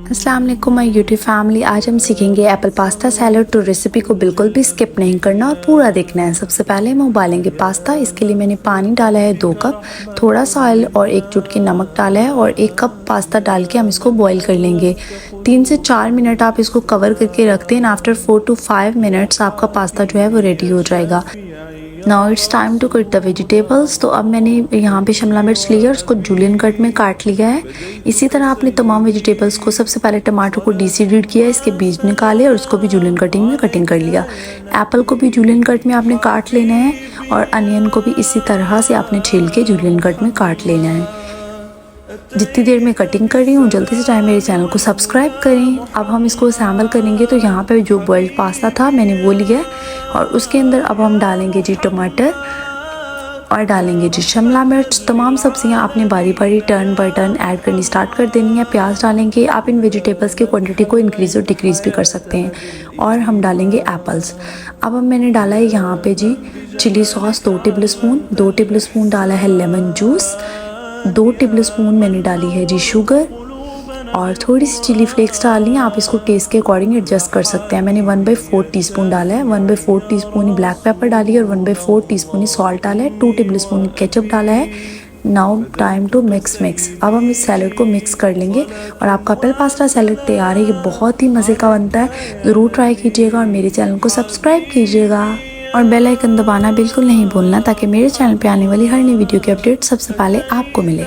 अस्सलाम वालेकुम my YouTube family. आज हम सीखेंगे एप्पल पास्ता सैलड। तो रेसिपी को बिल्कुल भी स्किप नहीं करना और पूरा देखना है। सबसे पहले हम उबालेंगे पास्ता। इसके लिए मैंने पानी डाला है 2 कप, थोड़ा सा ऑयल और 1 चुटकी नमक डाला है और 1 कप पास्ता डाल के हम इसको बॉईल कर लेंगे। 3 से 4 मिनट आप इसको कवर करके रख दें। आफ्टर 4 to 5 मिनट्स आपका पास्ता जो है वो रेडी हो जाएगा। Now it's time to cut the vegetables. तो अब मैंने यहाँ पे शिमला मिर्च ली है, उसको जूलियन कट में काट लिया है। इसी तरह आपने तमाम वेजिटेबल्स को, सबसे पहले टमाटर को डीसीडेड किया, इसके बीज निकाले और उसको भी जूलियन कटिंग में कटिंग कर लिया। एप्पल को भी जूलियन कट में आपने काट लेना है और अनियन को भी इसी तरह से आपने छील के जूलियन कट में काट लेना है। जितनी देर में कटिंग कर रही हूँ जल्दी से चाहे मेरे चैनल को सब्सक्राइब करें। अब हम इसको असेंबल करेंगे। तो यहाँ पे जो बॉइल्ड पास्ता था मैंने वो लिया है और उसके अंदर अब हम डालेंगे जी टमाटर और डालेंगे जी शिमला मिर्च। तमाम सब्जियां आपने बारी बारी टर्न बाय टर्न ऐड करनी स्टार्ट कर देनी है। प्याज डालेंगे। आप इन वेजिटेबल्स की क्वांटिटी को इंक्रीज़ और डिक्रीज़ भी कर सकते हैं। और हम डालेंगे एप्पल्स। अब मैंने डाला है यहाँ पे जी chilli sauce 2 tablespoon, 2 tablespoon डाला है लेमन जूस, 2 टेबल स्पून मैंने डाली है जी शुगर और थोड़ी सी चिली फ्लेक्स डालनी है। आप इसको टेस्ट के अकॉर्डिंग एडजस्ट कर सकते हैं। मैंने 1/4 टीस्पून डाला है, 1/4 टीस्पून ही ब्लैक पेपर डाली है और 1/4 टीस्पून ही सॉल्ट डाला है, 2 टेबल स्पून केचप डाला है। Now time to mix. अब हम इस सैलड को मिक्स कर लेंगे और आपका एप्पल पास्ता सैलड तैयार है। ये बहुत ही मज़े का बनता है, ज़रूर ट्राई कीजिएगा और मेरे चैनल को सब्सक्राइब कीजिएगा और बेल आइकन दबाना बिल्कुल नहीं भूलना ताकि मेरे चैनल पे आने वाली हर नई वीडियो की अपडेट सबसे पहले आपको मिले।